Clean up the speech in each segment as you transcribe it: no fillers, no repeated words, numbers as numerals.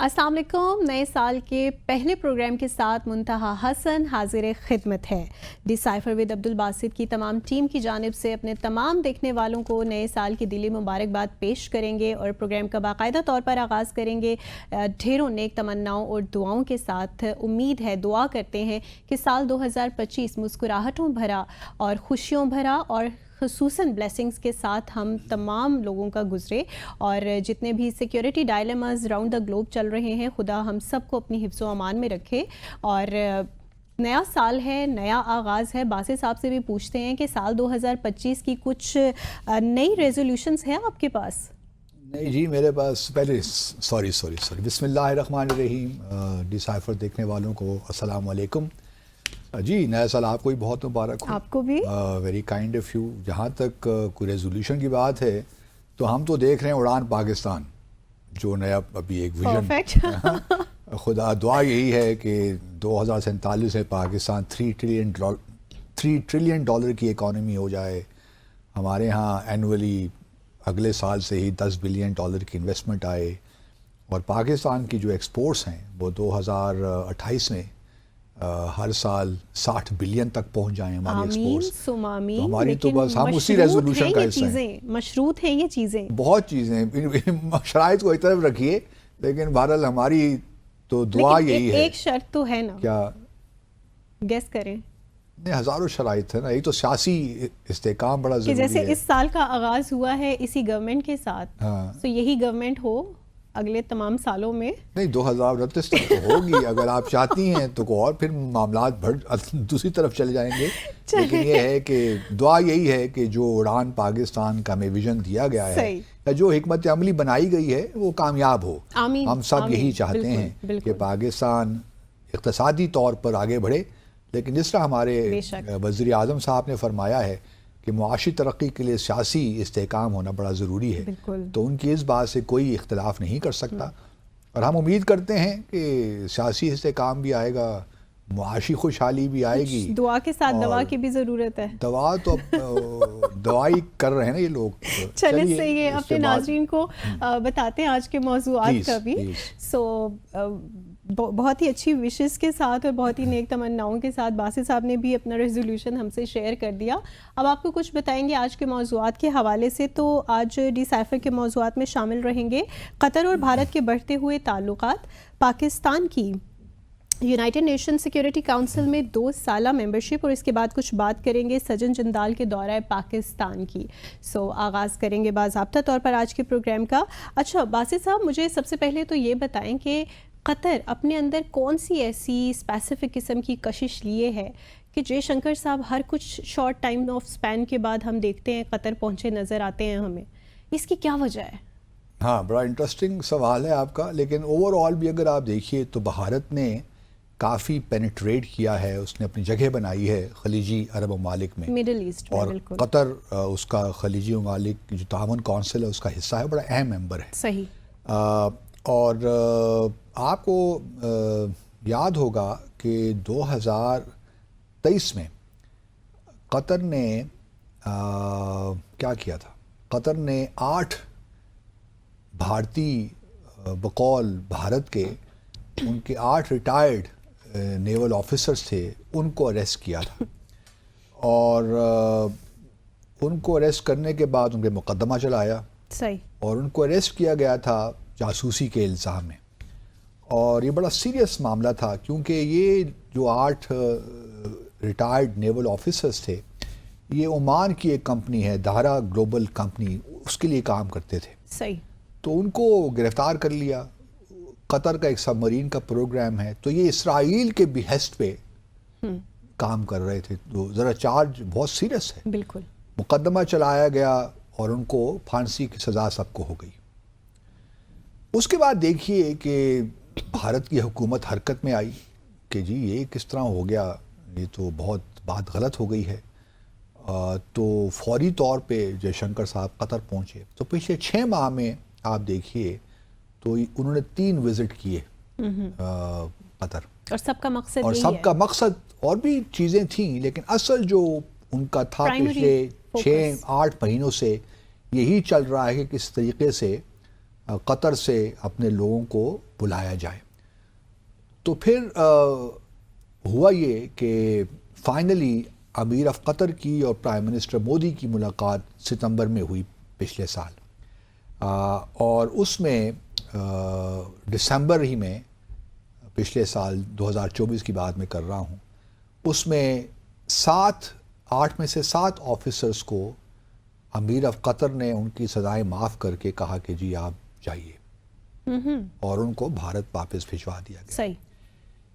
السلام علیکم. نئے سال کے پہلے پروگرام کے ساتھ منتہا حسن حاضر خدمت ہے. ڈیسائفر ود عبدالباسط کی تمام ٹیم کی جانب سے اپنے تمام دیکھنے والوں کو نئے سال کی دلی مبارکباد پیش کریں گے اور پروگرام کا باقاعدہ طور پر آغاز کریں گے ڈھیروں نیک تمناؤں اور دعاؤں کے ساتھ. امید ہے، دعا کرتے ہیں کہ سال 2025 مسکراہٹوں بھرا اور خوشیوں بھرا اور خصوصاً بلیسنگز کے ساتھ ہم تمام لوگوں کا گزرے، اور جتنے بھی سیکیورٹی ڈائلیماز راؤنڈ دا گلوب چل رہے ہیں، خدا ہم سب کو اپنی حفظ و امان میں رکھے. اور نیا سال ہے، نیا آغاز ہے. باسط صاحب سے بھی پوچھتے ہیں کہ سال 2025 کی کچھ نئی ریزولوشنز ہیں آپ کے پاس؟ نہیں جی، میرے پاس پہلے سوری بسم اللہ الرحمن الرحیم. ڈیسائفر دیکھنے والوں کو السلام علیکم. جی، نیا سال آپ کو بھی بہت مبارک ہو. آپ کو بھی. Very kind of you. جہاں تک کوئی ریزولوشن کی بات ہے تو ہم تو دیکھ رہے ہیں اڑان پاکستان، جو نیا ابھی ایک ویژن. خدا دعا یہی ہے کہ 2047 میں پاکستان 3 ٹریلین ڈالر کی اکانومی ہو جائے. ہمارے ہاں اینولی اگلے سال سے ہی 10 بلین ڈالر کی انویسٹمنٹ آئے، اور پاکستان کی جو ایکسپورٹس ہیں وہ 2028 میں ہر سال 60 بلین تک پہنچ جائیں ہماری ایکسپورٹس. تو ہماری تو بس ہم اسی ریزولوشن کا حصہ ہیں. مشروط ہیں یہ چیزیں، بہت چیزیں. شرائط کو ایک طرف رکھیے، لیکن بہرحال ہماری تو دعا یہی ہے. ایک شرط تو ہے نا، کیا گیس کریں؟ نہیں، ہزاروں شرائط ہے نا. یہ تو سیاسی استحکام بڑا ضروری ہے. جیسے اس سال کا آغاز ہوا ہے اسی گورنمنٹ کے ساتھ، تو یہی گورنمنٹ ہو اگلے تمام سالوں میں. نہیں، 2029 تک تو ہوگی اگر آپ چاہتی ہیں تو، اور پھر معاملات دوسری طرف چلے جائیں گے. لیکن یہ ہے کہ دعا یہی ہے کہ جو اڑان پاکستان کا ہمیں ویژن دیا گیا ہے یا جو حکمت عملی بنائی گئی ہے وہ کامیاب ہو. ہم سب یہی چاہتے ہیں کہ پاکستان اقتصادی طور پر آگے بڑھے، لیکن جس طرح ہمارے وزیر اعظم صاحب نے فرمایا ہے کہ معاشی ترقی کے لیے سیاسی استحکام ہونا بڑا ضروری ہے. تو ان کی اس بات سے کوئی اختلاف نہیں کر سکتا، اور ہم امید کرتے ہیں کہ سیاسی استحکام بھی آئے گا، معاشی خوشحالی بھی آئے گی. دعا کے ساتھ دوا کی بھی ضرورت ہے. دعا تو اب دعائی کر رہے ہیں نا یہ لوگ. چلیں صحیح ہے، اپنے ناظرین کو بتاتے ہیں آج کے موضوعات کا بھی. بہت ہی اچھی وشز کے ساتھ اور بہت ہی نیک تمناؤں کے ساتھ باسط صاحب نے بھی اپنا ریزولوشن ہم سے شیئر کر دیا. اب آپ کو کچھ بتائیں گے آج کے موضوعات کے حوالے سے. تو آج ڈیسائفر کے موضوعات میں شامل رہیں گے قطر اور بھارت کے بڑھتے ہوئے تعلقات، پاکستان کی یونائٹڈ نیشن سیکیورٹی کونسل میں 2 سالہ ممبرشپ، اور اس کے بعد کچھ بات کریں گے سجن جندال کے دورہ پاکستان کی. آغاز کریں گے باضابطہ طور پر آج کے پروگرام کا. اچھا باسط صاحب، مجھے سب سے پہلے تو یہ بتائیں کہ قطر اپنے اندر کون سی ایسی اسپیسیفک قسم کی کشش لیے ہے کہ جے شنکر صاحب ہر کچھ شارٹ ٹائم آف سپین کے بعد ہم دیکھتے ہیں قطر پہنچے نظر آتے ہیں ہمیں. اس کی کیا وجہ ہے؟ ہاں، بڑا انٹرسٹنگ سوال ہے آپ کا. لیکن اوور آل بھی اگر آپ دیکھیے تو بھارت نے کافی پینیٹریٹ کیا ہے، اس نے اپنی جگہ بنائی ہے خلیجی عرب ممالک میں، مڈل ایسٹ میں. اور قطر اس کا خلیجی ممالک جو تعاون کونسل ہے اس کا حصہ ہے، بڑا اہم ممبر ہے. صحیح. اور آپ کو یاد ہوگا کہ 2023 میں قطر نے کیا کیا تھا. قطر نے 8 بھارتی بقول بھارت کے، ان کے 8 ریٹائرڈ نیول آفیسرز تھے، ان کو اریسٹ کیا تھا. اور ان کو اریسٹ کرنے کے بعد ان پہ مقدمہ چلایا. صحیح. اور ان کو اریسٹ کیا گیا تھا جاسوسی کے الزام میں. اور یہ بڑا سیریس معاملہ تھا، کیونکہ یہ جو 8 ریٹائرڈ نیول آفیسرز تھے، یہ عمان کی ایک کمپنی ہے دھارا گلوبل کمپنی، اس کے لیے کام کرتے تھے. صحیح. تو ان کو گرفتار کر لیا. قطر کا ایک سب مرین کا پروگرام ہے، تو یہ اسرائیل کے بیہسٹ پہ کام کر رہے تھے. تو ذرا چارج بہت سیریس ہے. بالکل. مقدمہ چلایا گیا اور ان کو پھانسی کی سزا سب کو ہو گئی. اس کے بعد دیکھیے کہ بھارت کی حکومت حرکت میں آئی کہ جی یہ کس طرح ہو گیا، یہ تو بہت بات غلط ہو گئی ہے. تو فوری طور پہ جے شنکر صاحب قطر پہنچے. تو پچھلے 6 ماہ میں آپ دیکھیے تو انہوں نے 3 وزٹ کیے قطر. اور سب کا مقصد اور بھی چیزیں تھیں، لیکن اصل جو ان کا تھا پچھلے 6-8 مہینوں سے یہی چل رہا ہے کہ کس طریقے سے قطر سے اپنے لوگوں کو بلایا جائے. تو پھر ہوا یہ کہ فائنلی امیر آف قطر کی اور پرائم منسٹر مودی کی ملاقات ستمبر میں ہوئی پچھلے سال, اور اس میں دسمبر ہی میں پچھلے سال 2024 کی بات میں کر رہا ہوں, اس میں 8 میں سے 7 آفیسرز کو امیر آف قطر نے ان کی سزائیں معاف کر کے کہا کہ جی آپ جائیے, اور ان کو بھارت واپس بھجوا دیا گیا. صحیح.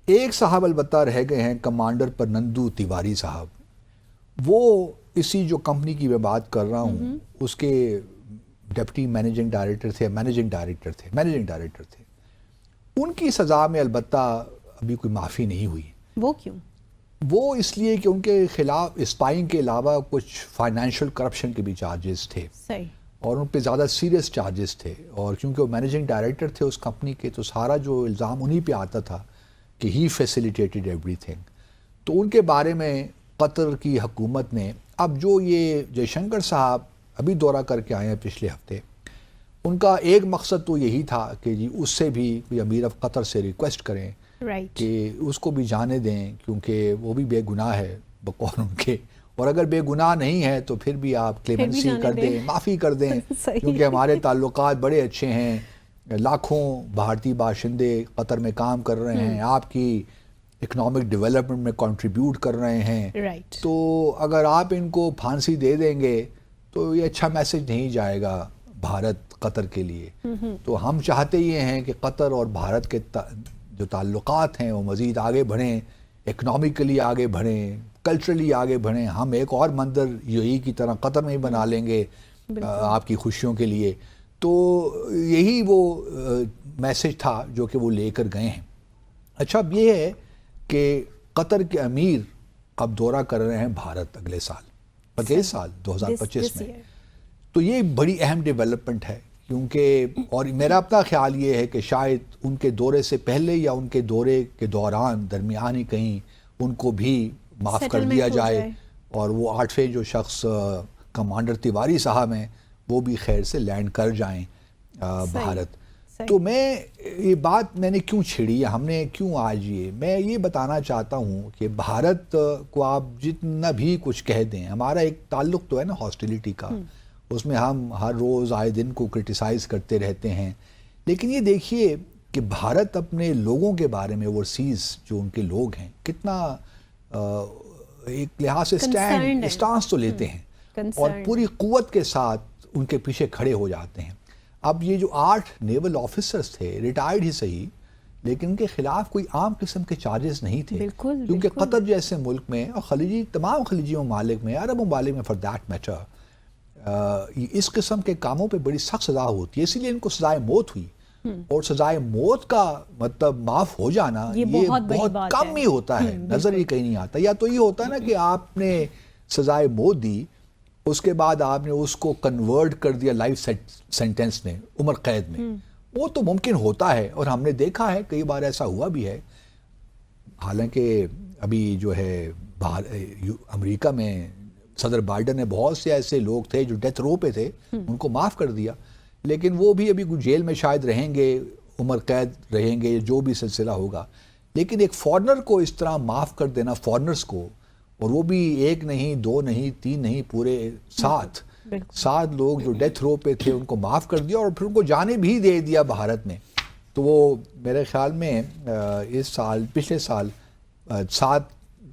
ایک صاحب البتہ رہ گئے ہیں, کمانڈر پرنندو تیواری صاحب. وہ اسی جو کمپنی کی میں بات کر رہا ہوں اس کے ڈپٹی مینیجنگ ڈائریکٹر تھے. ان کی سزا میں البتہ ابھی کوئی معافی نہیں ہوئی. وہ کیوں؟ وہ اس لیے کہ ان کے خلاف اسپائنگ کے علاوہ کچھ فائنینشیل کرپشن کے بھی چارجز تھے. صحیح. اور ان پہ زیادہ سیریس چارجز تھے, اور کیونکہ وہ مینیجنگ ڈائریکٹر تھے اس کمپنی کے, تو سارا جو الزام انہی پہ آتا تھا کہ ہی فیسیلیٹیٹڈ ایوری تھنگ. تو ان کے بارے میں قطر کی حکومت نے, اب جو یہ جے شنکر صاحب ابھی دورہ کر کے آئے ہیں پچھلے ہفتے, ان کا ایک مقصد تو یہی تھا کہ جی اس سے بھی کوئی امیر آف قطر سے ریکویسٹ کریں کہ اس کو بھی جانے دیں, کیونکہ وہ بھی بے گناہ ہے بقول ان کے, اور اگر بے گناہ نہیں ہے تو پھر بھی آپ کلیمنسی کر دیں, معافی کر دیں, کیونکہ ہمارے تعلقات بڑے اچھے ہیں, لاکھوں بھارتی باشندے قطر میں کام کر رہے ہیں, آپ کی اکنامک ڈیولپمنٹ میں کنٹریبیوٹ کر رہے ہیں. تو اگر آپ ان کو پھانسی دے دیں گے تو یہ اچھا میسج نہیں جائے گا بھارت قطر کے لیے. تو ہم چاہتے یہ ہیں کہ قطر اور بھارت کے جو تعلقات ہیں وہ مزید آگے بڑھیں, اکنامکلی آگے بڑھیں, کلچرلی آگے بڑھیں. ہم ایک اور مندر یوئی کی طرح قطر میں ہی بنا لیں گے آپ کی خوشیوں کے لیے. تو یہی وہ میسج تھا جو کہ وہ لے کر گئے ہیں. اچھا, اب یہ ہے کہ قطر کے امیر اب دورہ کر رہے ہیں بھارت اگلے سال, اگلے سال 2025 میں. تو یہ بڑی اہم ڈیولپمنٹ ہے, کیونکہ اور میرا اپنا خیال یہ ہے کہ شاید ان کے دورے سے پہلے یا ان کے دورے کے دوران درمیان ہی کہیں ان کو بھی معاف کر دیا جائے, اور وہ 8ویں جو شخص کمانڈر تیواری صاحب ہیں وہ بھی خیر سے لینڈ کر جائیں بھارت. تو یہ بات میں نے کیوں چھیڑی, ہم نے کیوں آج میں یہ بتانا چاہتا ہوں کہ بھارت کو آپ جتنا بھی کچھ کہہ دیں, ہمارا ایک تعلق تو ہے نا ہاسٹیلیٹی کا, اس میں ہم ہر روز آئے دن کو کرٹیسائز کرتے رہتے ہیں. لیکن یہ دیکھیے کہ بھارت اپنے لوگوں کے بارے میں اوورسیز جو ان کے لوگ ہیں کتنا ایک لحاظ سے اسٹانس تو لیتے ہیں, اور پوری قوت کے ساتھ ان کے پیچھے کھڑے ہو جاتے ہیں. اب یہ جو 8 نیول آفیسرز تھے, ریٹائرڈ ہی صحیح, لیکن ان کے خلاف کوئی عام قسم کے چارجز نہیں تھے, کیونکہ قطر جیسے ملک میں اور تمام خلیجی ممالک میں, عرب ممالک میں فار دیٹ میٹر, اس قسم کے کاموں پہ بڑی سخت سزا ہوتی ہے. اسی لیے ان کو سزائے موت ہوئی, اور سزائے موت کا مطلب معاف ہو جانا یہ بہت کم ہی ہوتا ہے, نظر ہی کہیں نہیں آتا. یا تو یہ ہوتا ہے نا کہ آپ نے سزائے موت دی, اس کے بعد آپ نے اس کو کنورٹ کر دیا لائف سینٹنس میں, عمر قید میں, وہ تو ممکن ہوتا ہے, اور ہم نے دیکھا ہے کئی بار ایسا ہوا بھی ہے. حالانکہ ابھی جو ہے امریکہ میں صدر بائیڈن نے بہت سے ایسے لوگ تھے جو ڈیتھ رو پہ تھے, ان کو معاف کر دیا, لیکن وہ بھی ابھی جیل میں شاید رہیں گے, عمر قید رہیں گے, جو بھی سلسلہ ہوگا. لیکن ایک فارنر کو اس طرح معاف کر دینا, فارنرز کو, اور وہ بھی 1 نہیں 2 نہیں 3 نہیں, پورے 7 لوگ جو ڈیتھ رو پہ تھے ان کو معاف کر دیا, اور پھر ان کو جانے بھی دے دیا بھارت میں. تو وہ میرے خیال میں پچھلے سال 7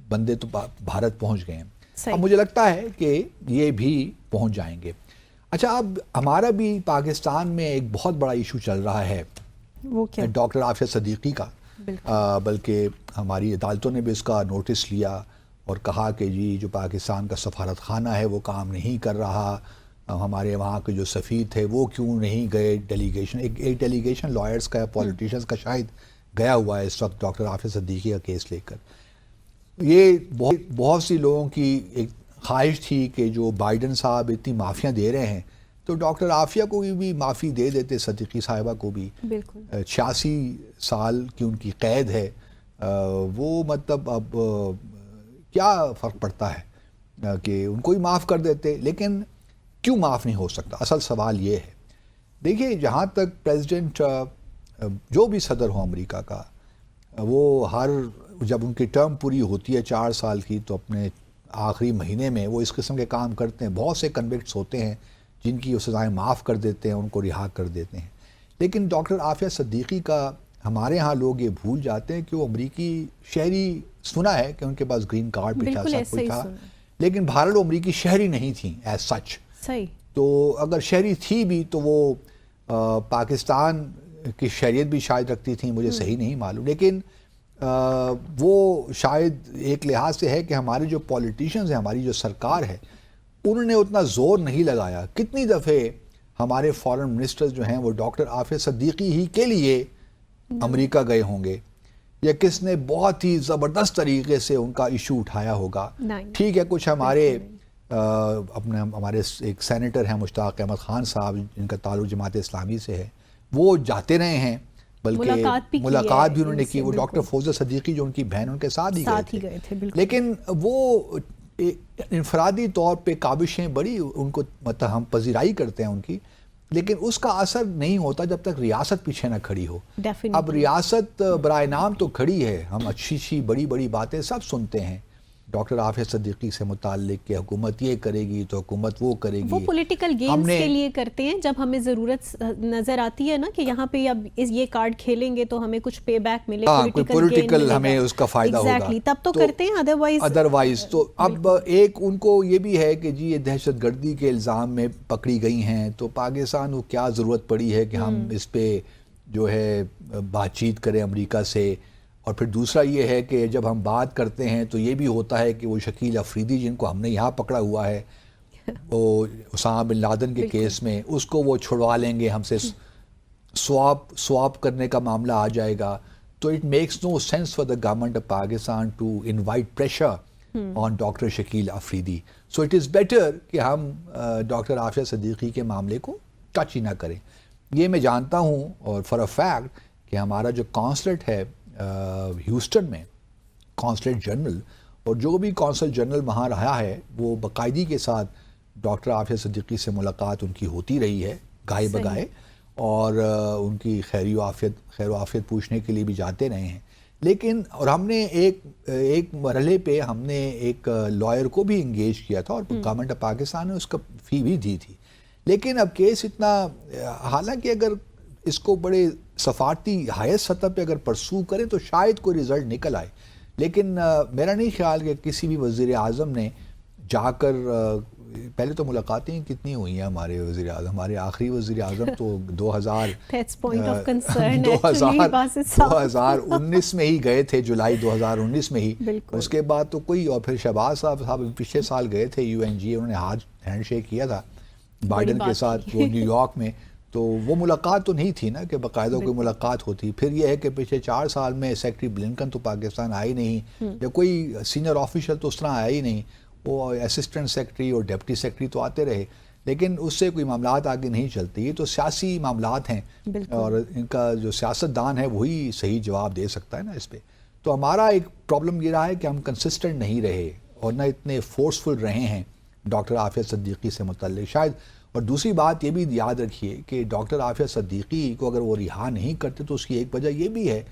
بندے تو بھارت پہنچ گئے ہیں. اب مجھے لگتا ہے کہ یہ بھی پہنچ جائیں گے. اچھا, اب ہمارا بھی پاکستان میں ایک بہت بڑا ایشو چل رہا ہے, وہ کیا؟ ڈاکٹر عافیہ صدیقی کا. بلکہ ہماری عدالتوں نے بھی اس کا نوٹس لیا اور کہا کہ جی جو پاکستان کا سفارت خانہ ہے وہ کام نہیں کر رہا, ہمارے وہاں کے جو سفیر تھے وہ کیوں نہیں گئے ڈیلیگیشن, ایک ڈیلیگیشن لائرز کا, پولیٹیشینز کا شاید گیا ہوا ہے اس وقت ڈاکٹر عافیہ صدیقی کا کیس لے کر. یہ بہت سی لوگوں کی ایک خواہش تھی کہ جو بائیڈن صاحب اتنی معافیاں دے رہے ہیں تو ڈاکٹر عافیہ کو بھی معافی دے دیتے, صدیقی صاحبہ کو بھی. 86 سال کی ان کی قید ہے, وہ مطلب اب کیا فرق پڑتا ہے کہ ان کو ہی معاف کر دیتے. لیکن کیوں معاف نہیں ہو سکتا, اصل سوال یہ ہے. دیکھیے جہاں تک پریزیڈنٹ جو بھی صدر ہو امریکہ کا، وہ جب ان کی ٹرم پوری ہوتی ہے 4 سال کی تو اپنے آخری مہینے میں وہ اس قسم کے کام کرتے ہیں. بہت سے کنوکٹس ہوتے ہیں جن کی وہ سزائیں معاف کر دیتے ہیں، ان کو رہا کر دیتے ہیں. لیکن ڈاکٹر عافیہ صدیقی کا ہمارے ہاں لوگ یہ بھول جاتے ہیں کہ وہ امریکی شہری، سنا ہے کہ ان کے پاس گرین کارڈ بھی تھا، سب کچھ تھا، لیکن بہرحال وہ امریکی شہری نہیں تھیں ایز سچ. صحیح. تو اگر شہری تھی بھی تو وہ پاکستان کی شہریت بھی شاید رکھتی تھیں، مجھے صحیح نہیں معلوم. لیکن وہ شاید ایک لحاظ سے ہے کہ ہمارے جو پولیٹیشنز ہیں، ہماری جو سرکار ہے، انہوں نے اتنا زور نہیں لگایا. کتنی دفعے ہمارے فارن منسٹرز جو ہیں وہ ڈاکٹر عافیہ صدیقی ہی کے لیے امریکہ گئے ہوں گے، یا کس نے بہت ہی زبردست طریقے سے ان کا ایشو اٹھایا ہوگا. ٹھیک ہے، کچھ ہمارے ایک سینیٹر ہیں مشتاق احمد خان صاحب، جن کا تعلق جماعت اسلامی سے ہے، وہ جاتے رہے ہیں، بلکہ ملاقات بھی انہوں نے کی. وہ ڈاکٹر فوزیہ صدیقی جو ان کی بہن، ان کے ساتھ ہی گئے تھے. لیکن وہ انفرادی طور پہ کاوشیں بڑی ان کو مطلب ہم پذیرائی کرتے ہیں ان کی، لیکن اس کا اثر نہیں ہوتا جب تک ریاست پیچھے نہ کھڑی ہو. اب ریاست برائے نام تو کھڑی ہے، ہم اچھی بڑی بڑی باتیں سب سنتے ہیں ڈاکٹر عافیہ صدیقی سے متعلق کہ حکومت یہ کرے گی تو حکومت وہ کرے گی. وہ پولیٹیکل گیمز کے لیے کرتے ہیں. جب ہمیں ضرورت نظر آتی ہے نا کہ یہاں پہ اب یہ کارڈ کھیلیں گے تو ہمیں کچھ پے بیک ملے، پولیٹیکل ہمیں اس کا فائدہ ہوگا، تب تو کرتے ہیں. ادروائز تو اب ایک ان کو یہ بھی ہے کہ جی یہ دہشت گردی کے الزام میں پکڑی گئی ہیں، تو پاکستان کو کیا ضرورت پڑی ہے کہ ہم اس پہ جو ہے بات چیت کریں امریکہ سے. اور پھر دوسرا یہ ہے کہ جب ہم بات کرتے ہیں تو یہ بھی ہوتا ہے کہ وہ شکیل افریدی جن کو ہم نے یہاں پکڑا ہوا ہے، وہ اسامہ بن لادن کے کیس میں، اس کو وہ چھڑوا لیں گے ہم سے، سواپ کرنے کا معاملہ آ جائے گا. تو it makes no sense for the government of Pakistan to invite pressure on doctor Shakil Afridi. So it is better کہ ہم ڈاکٹر عافیہ صدیقی کے معاملے کو ٹچ ہی نہ کریں. یہ میں جانتا ہوں اور فار اے فیکٹ کہ ہمارا جو کانسلیٹ ہے ہیوسٹن میں، کانسلیٹ جنرل، اور جو بھی کانسل جنرل وہاں رہا ہے، وہ باقاعدگی کے ساتھ ڈاکٹر عافیہ صدیقی سے ملاقات ان کی ہوتی رہی ہے گائے بگائے، اور ان کی خیر و عافیت پوچھنے کے لیے بھی جاتے رہے ہیں. لیکن اور ہم نے ایک مرحلے پہ ہم نے ایک لائر کو بھی انگیج کیا تھا، اور گورنمنٹ آف پاکستان نے اس کا فی بھی دی تھی. لیکن اب کیس اتنا، حالانکہ اگر اس کو بڑے سفارتی ہائیسٹ سطح پہ اگر پرسو کریں تو شاید کوئی رزلٹ نکل آئے. لیکن میرا نہیں خیال کہ کسی بھی وزیر اعظم نے جا کر، پہلے تو ملاقاتیں کتنی ہوئی ہیں ہمارے وزیر اعظم، ہمارے آخری وزیر اعظم تو 2019 میں ہی گئے تھے، جولائی 2019 میں ہی. اس کے بعد تو کوئی، اور پھر شہباز صاحب پچھلے سال گئے تھے UNGA، انہوں نے ہینڈ شیک کیا تھا بائیڈن کے ساتھ وہ نیو یارک میں. تو وہ ملاقات تو نہیں تھی نا کہ باقاعدہ کوئی ملاقات ہوتی. پھر یہ ہے کہ پچھلے 4 سال میں سیکرٹری بلنکن تو پاکستان آئی نہیں، یا کوئی سینئر آفیشل تو اس طرح آیا ہی نہیں. وہ اسسٹنٹ سیکرٹری اور ڈپٹی سیکرٹری تو آتے رہے، لیکن اس سے کوئی معاملات آگے نہیں چلتی. یہ تو سیاسی معاملات ہیں، اور ان کا جو سیاست دان ہے وہی صحیح جواب دے سکتا ہے نا اس پہ. تو ہمارا ایک پرابلم یہ رہا ہے کہ ہم کنسسٹنٹ نہیں رہے اور نہ اتنے فورسفل رہے ہیں ڈاکٹر عافیہ صدیقی سے متعلق شاید. اور دوسری بات یہ بھی یاد رکھیے کہ ڈاکٹر عافیہ صدیقی کو اگر وہ رہا نہیں کرتے تو اس کی ایک وجہ یہ بھی ہے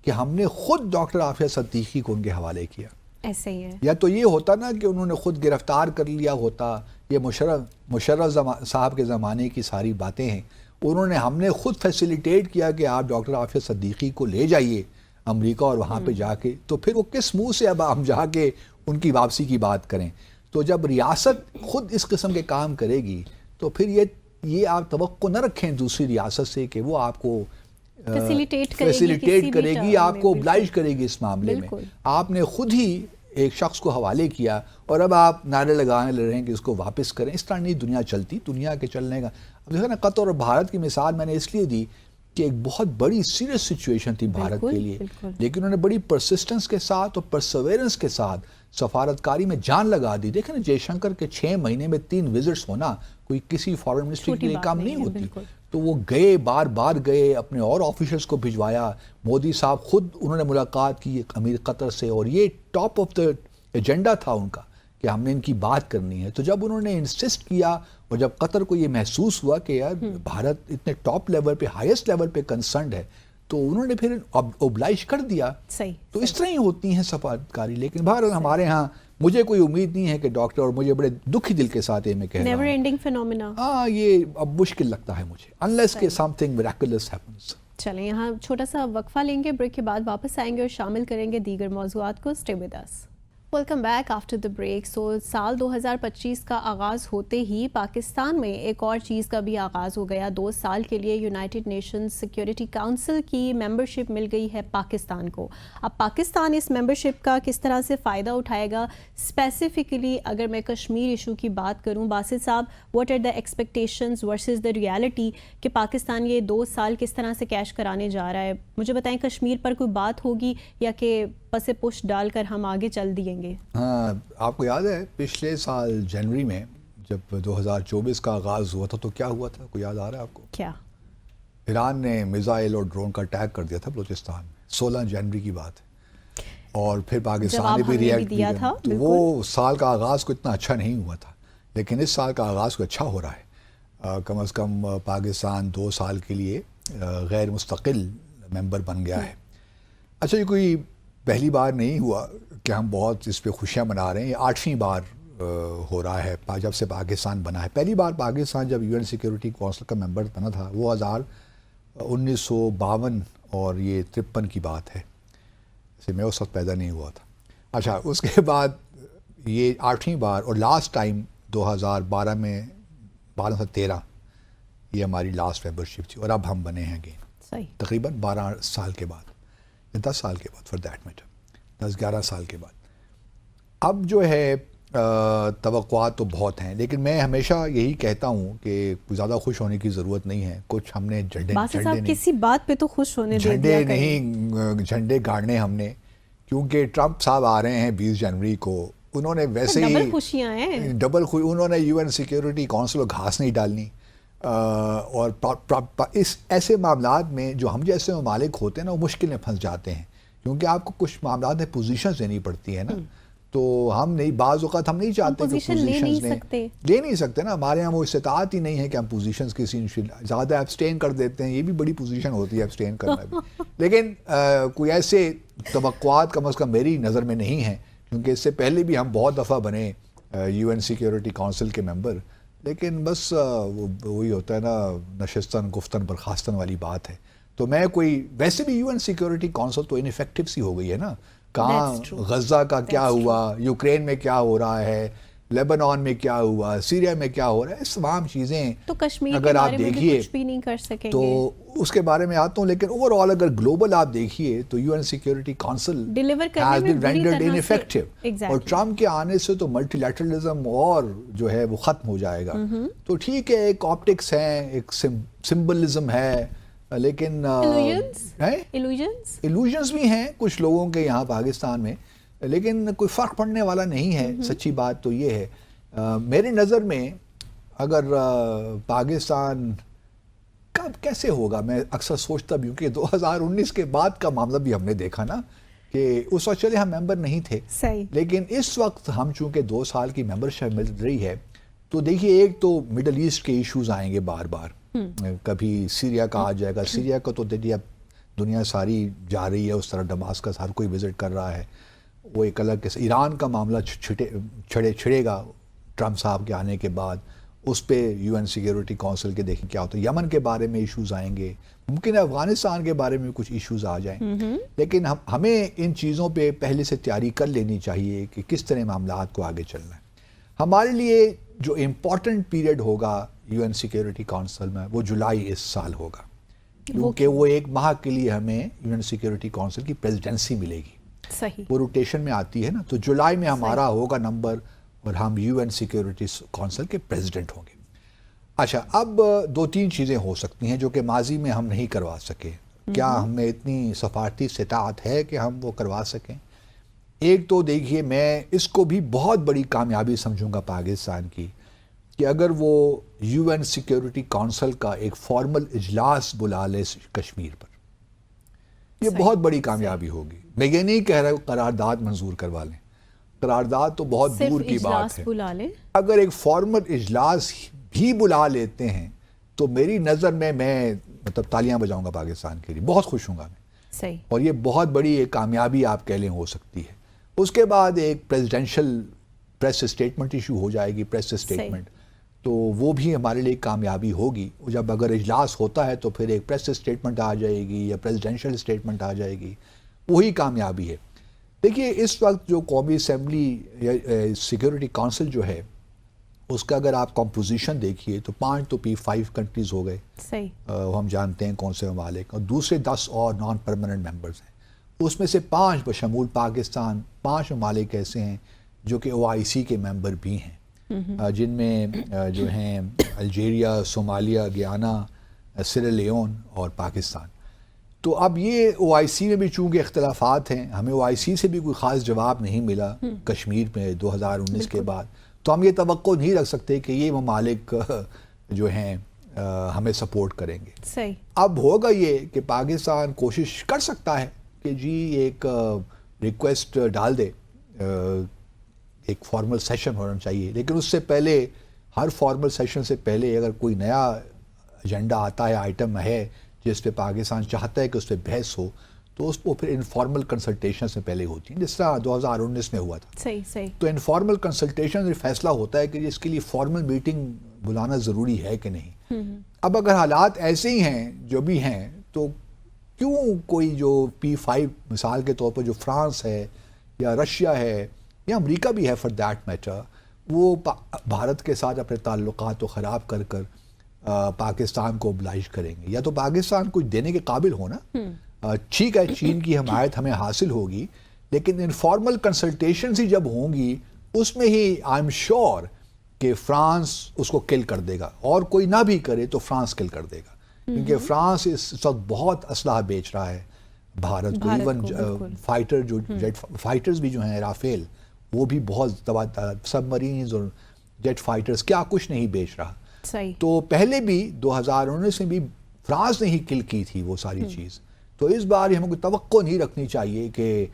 کہ ہم نے خود ڈاکٹر عافیہ صدیقی کو ان کے حوالے کیا. ایسے ہی ہے. یا تو یہ ہوتا نا کہ انہوں نے خود گرفتار کر لیا ہوتا، یہ مشرف صاحب کے زمانے کی ساری باتیں ہیں، انہوں نے، ہم نے خود فیسیلیٹیٹ کیا کہ آپ ڈاکٹر عافیہ صدیقی کو لے جائیے امریکہ اور وہاں پہ جا کے، تو پھر وہ کس منہ سے اب ہم جا کے ان کی واپسی کی بات کریں. تو جب ریاست خود اس قسم کے کام کرے گی تو پھر یہ آپ توقع نہ رکھیں دوسری ریاست سے کہ وہ آپ کو فیسیلیٹیٹ کرے گی، آپ کو oblige کرے گی اس معاملے میں. آپ نے خود ہی ایک شخص کو حوالے کیا اور اب آپ نعرے لگانے لگ رہے ہیں کہ اس کو واپس کریں. اس طرح نہیں دنیا چلتی. دنیا کے چلنے کا اب دیکھو نا، قطر اور بھارت کی مثال میں نے اس لیے دی کہ ایک بہت بڑی سیریس سچویشن تھی بھارت کے لیے، لیکن انہوں نے بڑی پرسسٹنس کے ساتھ اور پرسویرنس کے ساتھ سفارتکاری میں جان لگا دی. دیکھیں نا، جے شنکر کے 6 مہینے میں 3 وزٹس ہونا کوئی کسی فارن منسٹری کے لیے کام نہیں ہوتی. تو وہ گئے، بار بار گئے، اپنے اور آفیشلز کو بھجوایا. مودی صاحب خود انہوں نے ملاقات کی امیر قطر سے، اور یہ ٹاپ آف دا ایجنڈا تھا ان کا کہ ہم نے ان کی بات کرنی ہے. تو جب انہوں نے انسسٹ کیا اور جب قطر کو یہ محسوس ہوا کہ یار بھارت اتنے ٹاپ لیول پہ ہائیسٹ لیول پہ کنسرنڈ ہے تو انہوں نے پھر اوبلائش کر دیا. تو اس طرح ہی ہوتی ہیں سفارتکاری. لیکن بہرحال ہمارے ہاں مجھے کوئی امید نہیں ہے کہ ڈاکٹر, اور مجھے بڑے دکھی دل کے ساتھ یہ میں کہہ رہا ہوں, نیور اینڈنگ فینومینا. ہاں یہ اب مشکل لگتا ہے مجھے, unless کہ something miraculous happens. چلیں یہاں چھوٹا سا وقفہ لیں گے, بریک کے بعد واپس آئیں گے اور شامل کریں گے دیگر موضوعات کو. Stay with us. Welcome back after the break. سال 2025 کا آغاز ہوتے ہی پاکستان میں ایک اور چیز کا بھی آغاز ہو گیا. 2 سال کے لیے یونائٹڈ نیشنز سیکیورٹی کاؤنسل کی ممبرشپ مل گئی ہے پاکستان کو. اب پاکستان اس ممبرشپ کا کس طرح سے فائدہ اٹھائے گا؟ اسپیسیفکلی اگر میں کشمیر ایشو کی بات کروں, باسط صاحب, what are the expectations versus the reality کہ پاکستان یہ 2 سال کس طرح سے کیش کرانے جا رہا ہے؟ مجھے بتائیں کشمیر پر کوئی بات ہوگی یا کہ پس پش ڈال کر ہم آگے چل دیں گے؟ ہاں, آپ کو یاد ہے پچھلے سال جنوری میں جب 2024 کا آغاز ہوا تھا تو کیا ہوا تھا؟ کوئی یاد آ رہا ہے آپ کو؟ کیا؟ ایران نے میزائل اور ڈرون کا اٹیک کر دیا تھا بلوچستان میں. 16 جنوری کی بات ہے. اور پھر پاکستان نے بھی ریئیکٹ کیا تھا. تو وہ سال کا آغاز کو اتنا اچھا نہیں ہوا تھا, لیکن اس سال کا آغاز کو اچھا ہو رہا ہے. کم از کم پاکستان 2 سال کے لیے غیر مستقل ممبر بن گیا ہے. اچھا, یہ کوئی پہلی بار نہیں ہوا کہ ہم بہت اس پہ خوشیاں منا رہے ہیں. یہ 8ویں بار ہو رہا ہے جب سے پاکستان بنا ہے. پہلی بار پاکستان جب UN سیکیورٹی کونسل کا ممبر بنا تھا وہ 1952 اور یہ 53 کی بات ہے. اسے میں اس وقت پیدا نہیں ہوا تھا. اچھا, اس کے بعد یہ 8ویں بار, اور لاسٹ ٹائم 2012 میں 12 سے 13 یہ ہماری لاسٹ ممبرشپ تھی, اور اب ہم بنے ہیں اگین تقریباً 12 سال کے بعد, 10 سال کے بعد, فار دیٹ میٹر 10-11 سال کے بعد. اب جو ہے توقعات تو بہت ہیں, لیکن میں ہمیشہ یہی کہتا ہوں کہ کوئی زیادہ خوش ہونے کی ضرورت نہیں ہے. کچھ ہم نے کسی بات پہ تو خوش ہونے جھنڈے گاڑنے ہم نے, کیونکہ ٹرمپ صاحب آ رہے ہیں 20 جنوری کو. انہوں نے ویسے ہی ڈبل انہوں نے UN سیکیورٹی کونسل کو گھاس نہیں ڈالنی. اور اس ایسے معاملات میں جو ہم جیسے ممالک ہوتے ہیں نا وہ مشکل میں پھنس جاتے ہیں, کیونکہ آپ کو کچھ معاملات میں پوزیشنز دینی پڑتی ہیں نا. تو ہم نہیں, بعض اوقات ہم نہیں چاہتے کہ پوزیشنز لے نہیں سکتے نا. ہمارے یہاں وہ استطاعت ہی نہیں ہے کہ ہم پوزیشنز کسی زیادہ ایبسٹین کر دیتے ہیں. یہ بھی بڑی پوزیشن ہوتی ہے ایبسٹین کرنا بھی. لیکن کوئی ایسے توقعات کم از کم میری نظر میں نہیں ہیں, کیونکہ اس سے پہلے بھی ہم بہت دفعہ بنے UN سیکیورٹی کونسل کے ممبر. لیکن بس وہی ہوتا ہے نا, نشستن گفتن برخاستن والی بات ہے. تو میں کوئی ویسے بھی UN سیکیورٹی کونسل تو انیفیکٹو سی ہو گئی ہے نا. کہاں غزہ کا کیا ہوا, یوکرین میں کیا ہو رہا ہے, لیبنان میں کیا ہوا, سیریا میں کیا ہو رہا ہے, اس تمام چیزیں اگر آپ دیکھیے تو اس کے بارے میں آتا ہوں. لیکن اوور آل اگر گلوبل آپ دیکھیے تو UN security council has been rendered ineffective, اور ٹرمپ کے آنے سے تو ملٹی لیٹرلزم اور جو ہے وہ ختم ہو جائے گا. تو ٹھیک ہے, ایک آپٹکس ہے, ایک سمبلزم ہے, لیکن ایلوژنز بھی ہیں کچھ لوگوں کے یہاں پاکستان میں, لیکن کوئی فرق پڑنے والا نہیں ہے. سچی بات تو یہ ہے میری نظر میں, اگر پاکستان کب کیسے ہوگا, میں اکثر سوچتا بھی ہوں کہ 2019 کے بعد کا معاملہ بھی ہم نے دیکھا نا, کہ اس وقت چلے ہم ممبر نہیں تھے, لیکن اس وقت ہم چونکہ 2 سال کی ممبرشپ مل رہی ہے تو دیکھیے ایک تو مڈل ایسٹ کے ایشوز آئیں گے بار بار. کبھی سیریا کا آ جائے گا. سیریا کا تو دیکھیے اب دنیا ساری جا رہی ہے اس طرح, ڈماسکس ہر کوئی وزٹ کر رہا ہے, وہ ایک الگ قسم. ایران کا معاملہ چھڑے گا ٹرمپ صاحب کے آنے کے بعد, اس پہ UN سیکیورٹی کونسل کے دیکھیں کیا ہوتا ہے. یمن کے بارے میں ایشوز آئیں گے, ممکن ہے افغانستان کے بارے میں کچھ ایشوز آ جائیں. لیکن ہمیں ان چیزوں پہ پہلے سے تیاری کر لینی چاہیے کہ کس طرح معاملات کو آگے چلنا ہے. ہمارے لیے جو امپورٹنٹ پیریڈ ہوگا UN سیکیورٹی کونسل میں وہ جولائی اس سال ہوگا, کیونکہ وہ 1 ماہ کے لیے ہمیں UN سیکیورٹی کونسل کی پریزیڈنسی ملے گی. وہ روٹیشن میں آتی ہے نا, تو جولائی میں ہمارا ہوگا نمبر اور ہم UN سیکیورٹی کونسل کے پریزیڈنٹ ہوں گے. اچھا, اب 2-3 چیزیں ہو سکتی ہیں جو کہ ماضی میں ہم نہیں کروا سکے. کیا ہمیں اتنی سفارتی استطاعت ہے کہ ہم وہ کروا سکیں؟ ایک تو دیکھیے, میں اس کو بھی بہت بڑی کامیابی سمجھوں گا پاکستان کی, کہ اگر وہ UN سیکیورٹی کونسل کا ایک فارمل اجلاس بلا لے کشمیر پر, یہ بہت بڑی کامیابی ہوگی. میں یہ نہیں کہہ رہا قرارداد منظور کروا لیں, قرارداد تو بہت دور کی بات ہے. اگر ایک فارمل اجلاس بھی بلا لیتے ہیں تو میری نظر میں مطلب تالیاں بجاؤں گا پاکستان کے لیے, بہت خوش ہوں گا میں. صحیح. اور یہ بہت بڑی ایک کامیابی آپ کہہ لیں ہو سکتی ہے. اس کے بعد ایک پریزیڈینشل پریس اسٹیٹمنٹ ایشو ہو جائے گی, پریس اسٹیٹمنٹ, تو وہ بھی ہمارے لیے کامیابی ہوگی. جب اگر اجلاس ہوتا ہے تو پھر ایک پریس اسٹیٹمنٹ آ جائے گی یا پریزیڈینشل اسٹیٹمنٹ آ جائے گی, وہی کامیابی ہے. دیکھیے اس وقت جو قومی اسمبلی یا سیکیورٹی کونسل جو ہے اس کا اگر آپ کمپوزیشن دیکھیے تو 5 تو P5 کنٹریز ہو گئے. صحیح. ہم جانتے ہیں کون سے ممالک, اور دوسرے 10 اور نان پرماننٹ ممبرز ہیں. اس میں سے 5 بشمول پاکستان 5 ممالک ایسے ہیں جو کہ OIC کے ممبر بھی ہیں, جن میں جو ہیں الجیریا, صومالیہ, گیانا, سیرا لیون اور پاکستان. تو اب یہ OIC میں بھی چونکہ اختلافات ہیں, ہمیں OIC سے بھی کوئی خاص جواب نہیں ملا کشمیر میں 2019 کے بعد, تو ہم یہ توقع نہیں رکھ سکتے کہ یہ ممالک جو ہیں ہمیں سپورٹ کریں گے. صحیح. اب ہوگا یہ کہ پاکستان کوشش کر سکتا ہے کہ جی ایک ریکویسٹ ڈال دے, ایک فارمل سیشن ہونا چاہیے, لیکن اس سے پہلے ہر فارمل سیشن سے پہلے اگر کوئی نیا ایجنڈا آتا ہے, آئٹم ہے جس پہ پاکستان چاہتا ہے کہ اس پہ بحث ہو, تو اس کو پھر انفارمل کنسلٹیشن سے پہلے ہوتی ہیں, جس طرح 2019 میں ہوا تھا. صحیح صحیح. تو انفارمل کنسلٹیشن فیصلہ ہوتا ہے کہ اس کے لیے فارمل میٹنگ بلانا ضروری ہے کہ نہیں. اب اگر حالات ایسے ہی ہیں جو بھی ہیں, تو کیوں کوئی جو P5 مثال کے طور پر جو فرانس ہے یا رشیا ہے یا امریکہ بھی ہے فار دیٹ میٹر, وہ بھارت کے ساتھ اپنے تعلقات کو خراب کر کر پاکستان کو oblige کریں گے. یا تو پاکستان کچھ دینے کے قابل ہونا, ٹھیک ہے چین کی حمایت ہمیں حاصل ہوگی, لیکن انفارمل کنسلٹیشنز ہی جب ہوں گی اس میں ہی آئی ایم شیور کہ فرانس اس کو کل کر دے گا, اور کوئی نہ بھی کرے تو فرانس کل کر دے گا, کیونکہ فرانس اس وقت بہت اسلحہ بیچ رہا ہے بھارت کو. ایون فائٹر جو جیٹ فائٹرز بھی جو ہیں رافیل, وہ بھی بہت سب مرینز اور جیٹ فائٹرز کیا کچھ نہیں بیچ رہا. صحیح. تو پہلے بھی 2019 میں بھی فرانس نے ہی کل کی تھی وہ ساری چیز. تو اس بار ہمیں کوئی توقع نہیں رکھنی چاہیے کہ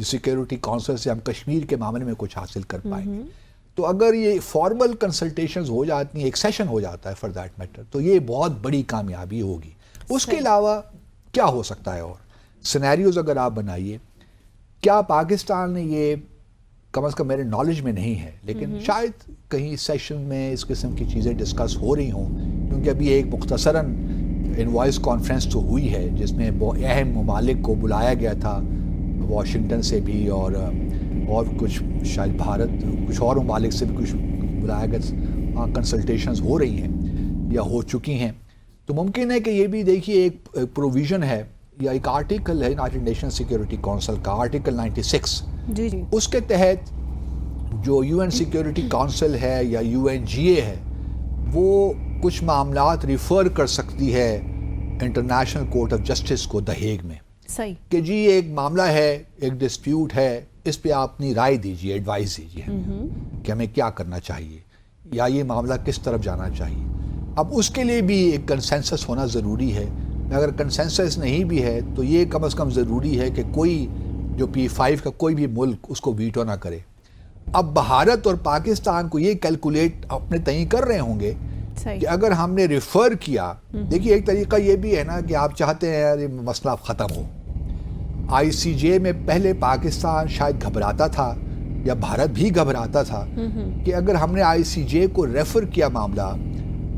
سیکیورٹی کونسل سے ہم کشمیر کے معاملے میں کچھ حاصل کر پائیں گے. تو اگر یہ فارمل کنسلٹیشنز ہو جاتی ہیں, ایک سیشن ہو جاتا ہے فار دیٹ میٹر, تو یہ بہت بڑی کامیابی ہوگی. اس کے علاوہ کیا ہو سکتا ہے اور سینیریوز اگر آپ بنائیے, کیا پاکستان نے یہ کم از کم میرے نالج میں نہیں ہے, لیکن شاید کہیں سیشن میں اس قسم کی چیزیں ڈسکس ہو رہی ہوں, کیونکہ ابھی ایک مختصراً انوائس کانفرنس تو ہوئی ہے جس میں اہم ممالک کو بلایا گیا تھا واشنگٹن سے بھی, اور کچھ شاید بھارت کچھ اور ممالک سے بھی کچھ بلایا گیا, کنسلٹیشنز ہو رہی ہیں یا ہو چکی ہیں. تو ممکن ہے کہ یہ بھی دیکھیے ایک پروویژن ہے یا ایک آرٹیکل ہے یونائیٹڈ نیشن سیکیورٹی کونسل کا, آرٹیکل 96, جی. اس کے تحت جو UN سیکیورٹی کونسل ہے یا UNGA ہے, وہ کچھ معاملات ریفر کر سکتی ہے انٹرنیشنل کورٹ آف جسٹس کو دہیگ میں. صحیح. کہ جی ایک معاملہ ہے, ایک ڈسپیوٹ ہے, اس پہ آپ اپنی رائے دیجیے, ایڈوائز دیجیے کہ ہمیں کیا کرنا چاہیے یا یہ معاملہ کس طرف جانا چاہیے. اب اس کے لیے بھی ایک کنسنسس ہونا ضروری ہے. اگر کنسنسس نہیں بھی ہے تو یہ کم از کم ضروری ہے کہ کوئی جو P5 کا کوئی بھی ملک اس کو ویٹو نہ کرے. اب بھارت اور پاکستان کو یہ کیلکولیٹ اپنے تئیں کر رہے ہوں گے کہ اگر ہم نے ریفر کیا, دیکھیے ایک طریقہ یہ بھی ہے نا کہ آپ چاہتے ہیں یار یہ مسئلہ ختم ہو. ICJ میں پہلے پاکستان شاید گھبراتا تھا یا بھارت بھی گھبراتا تھا کہ اگر ہم نے ICJ کو ریفر کیا معاملہ,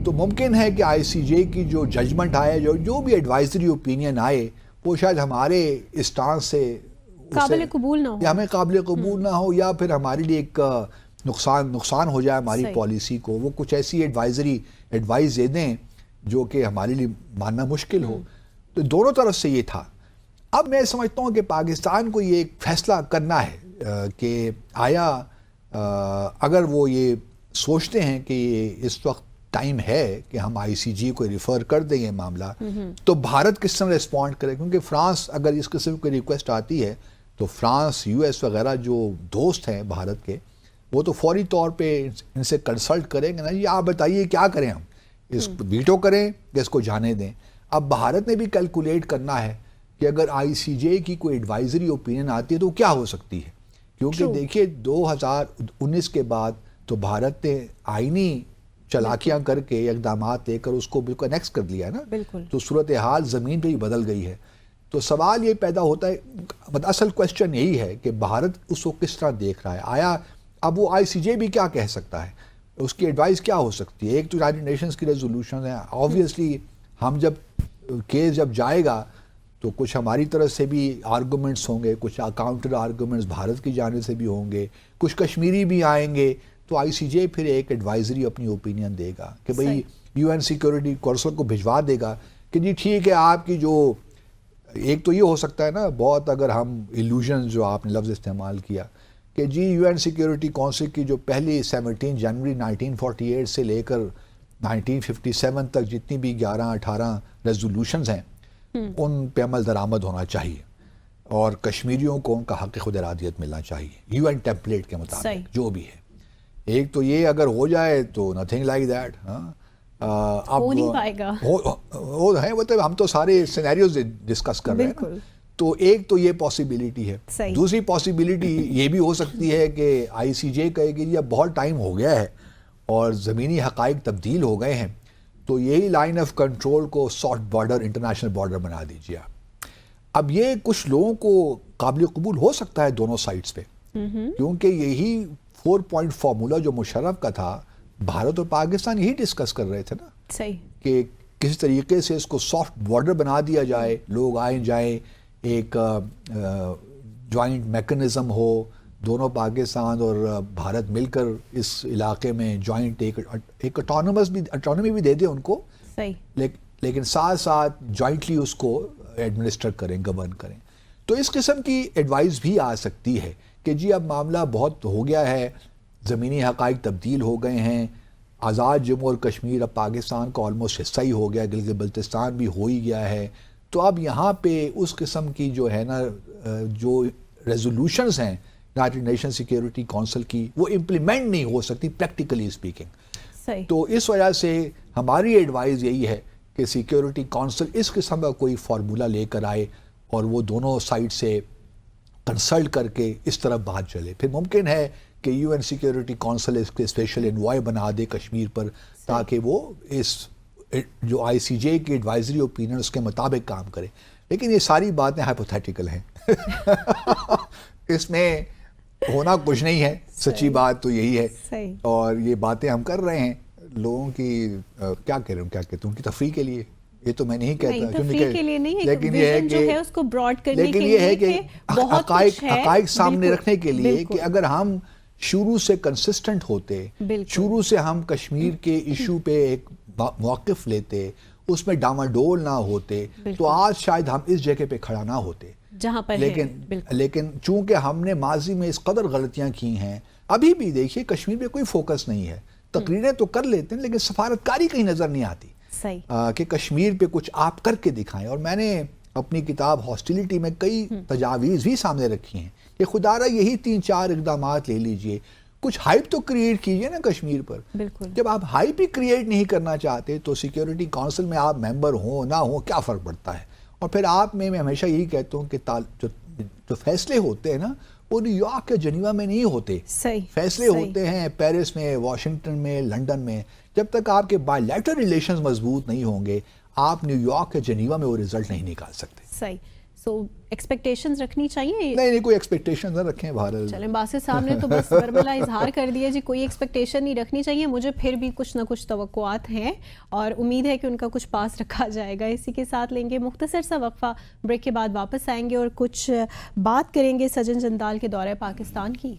تو ممکن ہے کہ ICJ کی جو ججمنٹ آئے, جو بھی ایڈوائزری اوپینین آئے, وہ شاید ہمارے اسٹانس سے قابل قبول نہ ہو, یا ہمیں قابل قبول نہ ہو, یا پھر ہمارے لیے ایک نقصان ہو جائے ہماری پالیسی کو. وہ کچھ ایسی ایڈوائز دے دیں جو کہ ہمارے لیے ماننا مشکل ہو. تو دونوں طرف سے یہ تھا. اب میں سمجھتا ہوں کہ پاکستان کو یہ ایک فیصلہ کرنا ہے کہ آیا اگر وہ یہ سوچتے ہیں کہ اس وقت ٹائم ہے کہ ہم ICJ کو ریفر کر دیں یہ معاملہ, تو بھارت کس طرح رسپونڈ کرے. کیونکہ فرانس اگر اس قسم کی ریکویسٹ آتی ہے تو فرانس, US وغیرہ جو دوست ہیں بھارت کے, وہ تو فوری طور پہ ان سے کنسلٹ کریں گے نا, جی آپ بتائیے کیا کریں, ہم اس کو ویٹو کریں یا اس کو جانے دیں. اب بھارت نے بھی کیلکولیٹ کرنا ہے کہ اگر ICJ کی کوئی ایڈوائزری اوپینین آتی ہے تو کیا ہو سکتی ہے. کیونکہ دیکھیے 2019 کے بعد تو بھارت نے آئینی چالاکیاں کر کے اقدامات لے کر اس کو بالکل انیکس کر لیا ہے نا. بالکل. تو صورتحال زمین پہ ہی بدل گئی ہے. تو سوال یہ پیدا ہوتا ہے, اصل کوشچن یہی ہے کہ بھارت اس کو کس طرح دیکھ رہا ہے. آیا اب وہ آئی سی جے بھی کیا کہہ سکتا ہے, اس کی ایڈوائس کیا ہو سکتی ہے. ایک تو یونائیٹڈ نیشنز کی ریزولوشن ہے, آبویسلی ہم جب کیس جب جائے گا تو کچھ ہماری طرف سے بھی آرگومنٹس ہوں گے, کچھ کاؤنٹر آرگومنٹس بھارت کی جانب سے بھی ہوں گے, کچھ کشمیری بھی آئیں گے. تو آئی سی جے پھر ایک ایڈوائزری اپنی اوپینین دے گا کہ بھئی یو این سیکورٹی کونسل کو بھجوا دے گا کہ جی ٹھیک ہے آپ کی جو, ایک تو یہ ہو سکتا ہے نا بہت, اگر ہم ایلوژن جو آپ نے لفظ استعمال کیا کہ جی یو این سیکورٹی کونسل کی جو پہلی 17 جنوری 1948 سے لے کر 1957 تک جتنی بھی 11-18 ریزولوشنز ہیں ان پہ عمل درآمد ہونا چاہیے, اور کشمیریوں کو ان کا حق خود ارادیت ملنا چاہیے یو این ٹیمپلیٹ کے مطابق جو بھی ہے. ایک تو یہ اگر ہو جائے تو نتھنگ لائک دیٹ. ہو نہیں پائے گا, مطلب ہم تو سارے سینیریوز ڈسکس کر رہے ہیں. تو ایک تو یہ پاسبلٹی ہے. دوسری پاسبلٹی یہ بھی ہو سکتی ہے کہ آئی سی جے کہے کہ اب بہت ٹائم ہو گیا ہے اور زمینی حقائق تبدیل ہو گئے ہیں, تو یہی لائن آف کنٹرول کو سافٹ بارڈر, انٹرنیشنل بارڈر بنا دیجیے آپ. اب یہ کچھ لوگوں کو قابل قبول ہو سکتا ہے دونوں سائڈز پہ, کیونکہ یہی 4 پوائنٹ فارمولا جو مشرف کا تھا, بھارت اور پاکستان یہی ڈسکس کر رہے تھے نا. صحیح. کہ کسی طریقے سے اس کو سافٹ بارڈر بنا دیا جائے, لوگ آئیں جائیں, ایک جوائنٹ میکنزم ہو, دونوں پاکستان اور بھارت مل کر اس علاقے میں جوائنٹ ایک اٹانومی بھی دے دے ان کو. صحیح. لیکن ساتھ ساتھ جوائنٹلی اس کو ایڈمنسٹر کریں, گورن کریں. تو اس قسم کی ایڈوائس بھی آ سکتی ہے کہ جی اب معاملہ بہت ہو گیا ہے, زمینی حقائق تبدیل ہو گئے ہیں, آزاد جموں اور کشمیر اب پاکستان کا آلموسٹ حصہ ہی ہو گیا, گلگت بلتستان بھی ہو ہی گیا ہے. تو اب یہاں پہ اس قسم کی جو ہے نا جو ریزولوشنز ہیں یونائیٹڈ نیشن سیکورٹی کونسل کی, وہ امپلیمنٹ نہیں ہو سکتی پریکٹیکلی اسپیکنگ. تو اس وجہ سے ہماری ایڈوائز یہی ہے کہ سیکورٹی کونسل اس قسم کا کوئی فارمولا لے کر آئے اور وہ دونوں سائڈ سے کنسلٹ کر کے اس طرف بات چلے. پھر ممکن ہے کہ یو این سیکورٹی کونسل اس کے اسپیشل انوائے بنا دے کشمیر پر, تاکہ وہ اس جو آئی سی جے کی ایڈوائزری اوپینین اس کے مطابق کام کرے. لیکن یہ ساری باتیں ہائپوتھیٹیکل ہیں, اس میں ہونا کچھ نہیں ہے. سچی بات تو یہی ہے, اور یہ باتیں ہم کر رہے ہیں لوگوں کی کیا کہہ رہے ہوں, کیا کہتے ہیں, ان کی تفریح کے لیے. یہ تو میں نہیں کہتا, تفریح کے لیے نہیں, لیکن یہ ہے کہ اس کو براڈ کرنے کے لیکن یہ ہے کہ حقائق سامنے رکھنے کے لیے کہ اگر ہم شروع سے کنسسٹنٹ ہوتے, شروع سے ہم کشمیر کے ایشو پہ ایک موقف لیتے, اس میں ڈاماڈول نہ ہوتے, تو آج شاید ہم اس جگہ پہ کھڑا نہ ہوتے جہاں پر. لیکن چونکہ ہم نے ماضی میں اس قدر غلطیاں کی ہیں, ابھی بھی دیکھیے کشمیر پہ کوئی فوکس نہیں ہے. تقریریں تو کر لیتے ہیں لیکن سفارتکاری کہیں نظر نہیں آتی کہ کشمیر پہ کچھ آپ کر کے دکھائیں. اور میں نے اپنی کتاب ہاسٹیلیٹی میں کئی تجاویز بھی سامنے رکھی ہیں کہ خدا را یہی 3-4 اقدامات لے لیجئے, کچھ ہائپ تو کریٹ کیجئے نا کشمیر پر. جب آپ ہائپ ہی کریٹ نہیں کرنا چاہتے تو سیکیورٹی کونسل میں آپ ممبر ہوں نہ ہوں کیا فرق پڑتا ہے. اور پھر آپ میں ہمیشہ یہی کہتا ہوں کہ جو فیصلے ہوتے ہیں نا وہ نیو یارک یا جنیوا میں نہیں ہوتے, فیصلے ہوتے ہیں پیرس میں, واشنگٹن میں, لنڈن میں. جب تک آپ کے بائی لیٹرل ریلیشنز مضبوط نہیں ہوں گے آپ نیو یارک یا جنیوا میں وہ رزلٹ نہیں نکال سکتے. صحیح. سو ایکسپیکٹیشنز رکھنی چاہیے. نہیں کوئی ایکسپیکٹیشن نہ رکھیں بہرحال. چلیں باسط صاحب نے تو بس برملا اظہار کر دیا جی, کوئی ایکسپیکٹیشن نہیں رکھنی چاہیے. مجھے پھر بھی کچھ نہ کچھ توقعات ہیں اور امید ہے کہ ان کا کچھ پاس رکھا جائے گا. اسی کے ساتھ لیں گے مختصر سا وقفہ, بریک کے بعد واپس آئیں گے اور کچھ بات کریں گے سجن جندال کے دورہ پاکستان کی.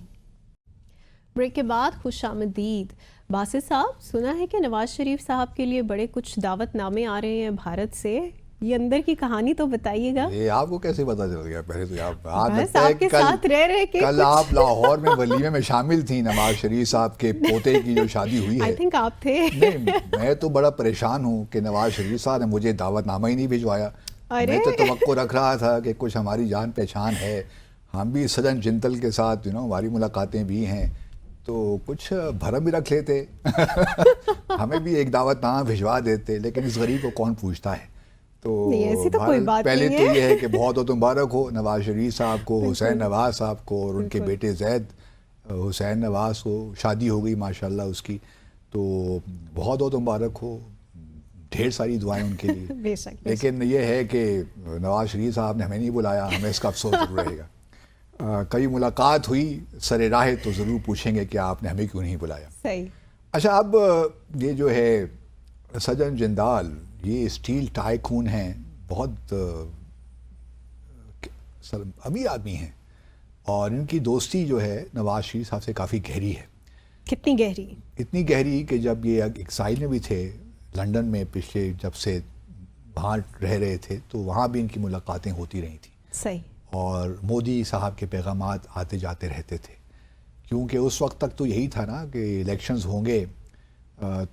بریک کے بعد خوش آمدید. باسط صاحب, سنا ہے کہ نواز شریف صاحب کے لیے بڑے کچھ دعوت نامے آ رہے ہیں بھارت سے, یہ اندر کی کہانی تو بتائیے گا. یہ آپ کو کیسے پتا چل گیا؟ پہلے تو آپ کے ساتھ رہ رہے کہ کل آپ لاہور میں ولیمے میں شامل تھیں نواز شریف صاحب کے پوتے کی جو شادی ہوئی ہے. آئی تھنک آپ تھے. نہیں, میں تو بڑا پریشان ہوں کہ نواز شریف صاحب نے مجھے دعوت نامہ ہی نہیں بھجوایا. میں تو توقع رکھ رہا تھا کہ کچھ ہماری جان پہچان ہے, ہم بھی سجن جندل کے ساتھ ہماری ملاقاتیں بھی ہیں, تو کچھ بھرم بھی رکھ لیتے, ہمیں بھی ایک دعوت نامہ بھجوا دیتے. لیکن اس غریب کو کون پوچھتا ہے. تو پہلے تو یہ ہے کہ بہت بہت مبارک ہو نواز شریف صاحب کو, حسین نواز صاحب کو اور ان کے بیٹے زید حسین نواز کو, شادی ہو گئی ماشاءاللہ اس کی. تو بہت بہت مبارک ہو، ڈھیر ساری دعائیں ان کے لیے. بے شک. لیکن یہ ہے کہ نواز شریف صاحب نے ہمیں نہیں بلایا، ہمیں اس کا افسوس ضرور رہے گا. کبھی ملاقات ہوئی سر راہ تو ضرور پوچھیں گے کہ آپ نے ہمیں کیوں نہیں بلایا. صحیح. اچھا، اب یہ جو ہے سجن جندال، یہ اسٹیل ٹائکون ہیں، بہت امیر آدمی ہیں، اور ان کی دوستی جو ہے نواز شریف صاحب سے کافی گہری ہے. کتنی گہری؟ اتنی گہری کہ جب یہ ایکسائل میں بھی تھے لنڈن میں، پچھلے جب سے وہاں رہ رہے تھے، تو وہاں بھی ان کی ملاقاتیں ہوتی رہی تھیں. صحیح. اور مودی صاحب کے پیغامات آتے جاتے رہتے تھے، کیونکہ اس وقت تک تو یہی تھا نا کہ الیکشنز ہوں گے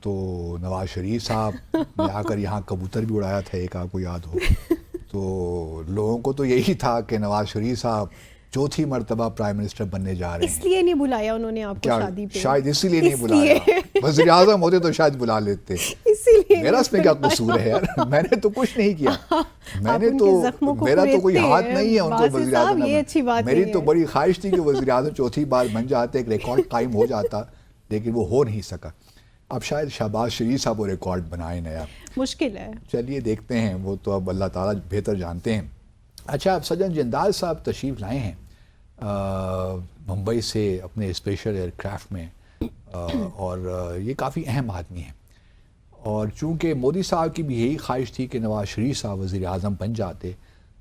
تو نواز شریف صاحب نے آ کر یہاں کبوتر بھی اڑایا تھا، ایک آپ کو یاد ہو. تو لوگوں کو تو یہی تھا کہ نواز شریف صاحب چوتھی مرتبہ پرائم منسٹر بننے جا رہے ہیں. اس لیے نہیں بلایا انہوں نے آپ کو شادی پہ؟ شاید اسی لیے نہیں بلایا. وزیر اعظم ہوتے تو شاید بلا لیتے. اسی لیے میرا اس میں کیا قصور ہے یار؟ میں نے تو کچھ نہیں کیا. میں نے تو، میرا تو کوئی ہاتھ نہیں ہے ان کو وزیر اعظم. یہ اچھی بات میری تو بڑی خواہش تھی کہ وزیر اعظم چوتھی بار بن جاتے، ایک ریکارڈ قائم ہو جاتا، لیکن وہ ہو نہیں سکا. اب شاید شہباز شریف صاحب وہ ریکارڈ بنائیں نیا. مشکل ہے. چلیے دیکھتے ہیں، وہ تو اب اللہ تعالیٰ بہتر جانتے ہیں. اچھا، اب سجن جندال صاحب تشریف لائے ہیں ممبئی سے اپنے اسپیشل ایئر کرافٹ میں، اور یہ کافی اہم آدمی ہیں. اور چونکہ مودی صاحب کی بھی یہی خواہش تھی کہ نواز شریف صاحب وزیر اعظم بن جاتے،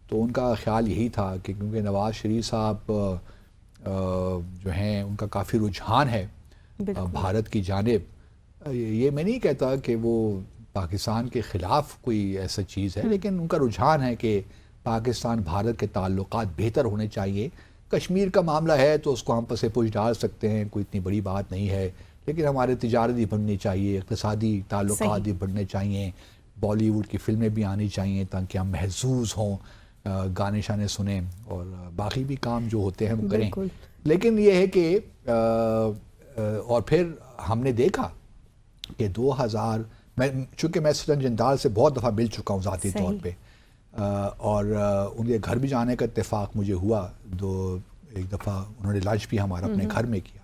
تو ان کا خیال یہی تھا کہ کیونکہ نواز شریف صاحب جو ہیں ان کا کافی رجحان ہے بھارت کی جانب. یہ میں نہیں کہتا کہ وہ پاکستان کے خلاف کوئی ایسا چیز ہے، لیکن ان کا رجحان ہے کہ پاکستان بھارت کے تعلقات بہتر ہونے چاہیے. کشمیر کا معاملہ ہے تو اس کو ہم پس پوچھ ڈال سکتے ہیں، کوئی اتنی بڑی بات نہیں ہے، لیکن ہمارے تجارت بھی بڑھنی چاہیے، اقتصادی تعلقات بھی بڑھنے چاہیے، بالی ووڈ کی فلمیں بھی آنی چاہیے تاکہ ہم محظوظ ہوں، گانے شانے سنیں، اور باقی بھی کام جو ہوتے ہیں ہم کریں. لیکن یہ ہے کہ اور پھر ہم نے دیکھا کہ 2000 چونکہ میں سجن جندال سے بہت دفعہ مل چکا ہوں ذاتی طور پہ، اور ان کے گھر بھی جانے کا اتفاق مجھے ہوا. ایک دفعہ انہوں نے لنچ بھی ہمارا اپنے گھر میں کیا.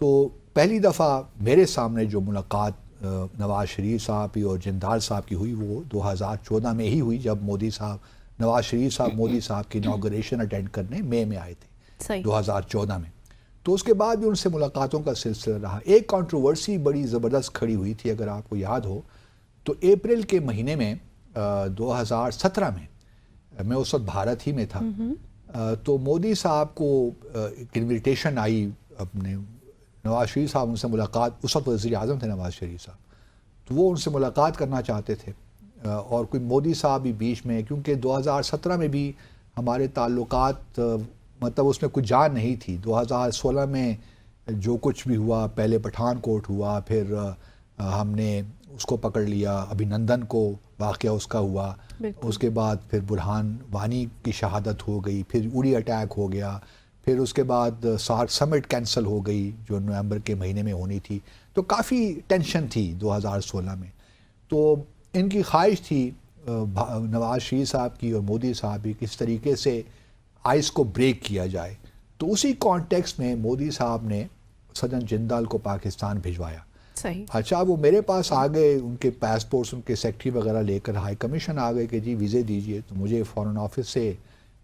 تو پہلی دفعہ میرے سامنے جو ملاقات نواز شریف صاحب کی اور جندال صاحب کی ہوئی، وہ 2014 میں ہی ہوئی، جب مودی صاحب، نواز شریف صاحب مودی صاحب کی انوگریشن اٹینڈ کرنے مئی میں آئے تھے 2014 میں. تو اس کے بعد بھی ان سے ملاقاتوں کا سلسلہ رہا. ایک کنٹروورسی بڑی زبردست کھڑی ہوئی تھی، اگر آپ کو یاد ہو تو اپریل کے مہینے میں 2017 میں اس وقت بھارت ہی میں تھا. تو مودی صاحب کو ایک انویٹیشن آئی، اپنے نواز شریف صاحب ان سے ملاقات، اس وقت وزیر اعظم تھے نواز شریف صاحب، تو وہ ان سے ملاقات کرنا چاہتے تھے. اور کوئی مودی صاحب بھی بیچ میں، کیونکہ 2017 میں بھی ہمارے تعلقات مطلب اس میں کچھ جان نہیں تھی. 2016 میں جو کچھ بھی ہوا، پہلے پٹھان کوٹ ہوا، پھر ہم نے اس کو پکڑ لیا، ابھی نندن کو واقعہ اس کا ہوا، اس کے بعد پھر برہان وانی کی شہادت ہو گئی، پھر اڑی اٹیک ہو گیا، پھر اس کے بعد سارک سمٹ کینسل ہو گئی جو نومبر کے مہینے میں ہونی تھی. تو کافی ٹینشن تھی 2016 میں. تو ان کی خواہش تھی نواز شریف صاحب کی اور مودی صاحب کی، کس طریقے سے آئس کو بریک کیا جائے. تو اسی کانٹیکسٹ میں مودی صاحب نے سجن جندال کو پاکستان بھجوایا. صحیح. اچھا، وہ میرے پاس آ گئے، ان کے پاسپورٹس، ان کے سیکٹری وغیرہ لے کر ہائی کمیشن آ گئے کہ جی ویزے دیجئے. تو مجھے فارن آفس سے